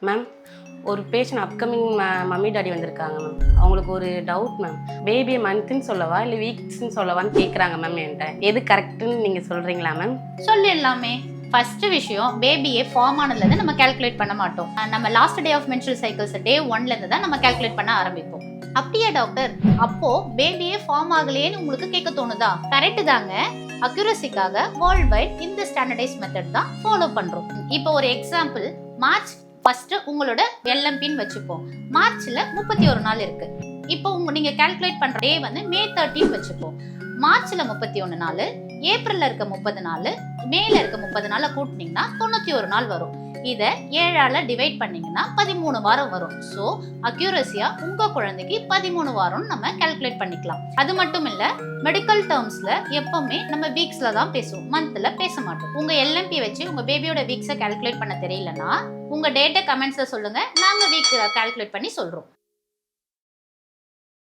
Ma'am ஒரு patient upcoming mummy daddy வந்திருக்காங்க ma'am. அவங்களுக்கு ஒரு டவுட் மேம். பேபியை மந்த்துன்னு சொல்லவா இல்லை வீக்ஸ்ன்னு சொல்லவான்னு கேட்குறாங்க மேம் என்கிட்ட. எது கரெக்டுன்னு நீங்கள் சொல்கிறீங்களா மேம்? சொல்லிடலாமே. ஃபர்ஸ்ட் விஷயம், பேபியே ஃபார்ம் ஆனதுலேருந்து நம்ம கால்குலேட் பண்ண மாட்டோம். நம்ம last day of menstrual cycles day 1லேருந்து தான் நம்ம கால்குலேட் பண்ண ஆரம்பிப்போம். அப்படியே டாக்டர், அப்போ பேபியே ஃபார்ம் ஆகலையேன்னு உங்களுக்கு கேட்க தோணுதா? கரெக்ட் தாங்க. அக்யூரசிக்காக வேர்ல்ட் வைட் இந்த ஸ்டாண்டர்டைஸ் மெத்தட் தான் ஃபாலோ பண்றோம். இப்போ ஒரு எக்ஸாம்பிள், மார்ச் ஃபர்ஸ்ட் உங்களோட எல்எம்பின்னு வச்சுப்போம். மார்ச்ல 31 நாள் இருக்கு. இப்போ நீங்க கால்குலேட் பண்ற டே வந்து மே 13 வச்சுப்போம். மார்ச்ல 31 நாள், ஏப்ரல்ல இருக்க 30 நாள், மேல இருக்க 30 நாளை கூட்டினீங்கன்னா 91 நாள் வரும். இதை 7ஆல டிவைட் பண்ணீங்கன்னா 13 வாரம் வரும். ஸோ அக்யூரசியா உங்க குழந்தைக்கு 13 வாரம்னு நம்ம கால்குலேட் பண்ணிக்கலாம். அது மட்டும் இல்ல, மெடிக்கல் டேர்ம்ஸ்ல எப்பவுமே நம்ம வீக்ஸ்ல தான் பேசுவோம், மந்த்ல பேச மாட்டோம். உங்க எல்எம்பி வச்சு உங்க பேபியோட வீக்ஸை கால்குலேட் பண்ண தெரியலன்னா உங்க டேட்டா கமெண்ட்ஸ்ல சொல்லுங்க, நாங்க வீக் கால்குலேட் பண்ணி சொல்றோம்.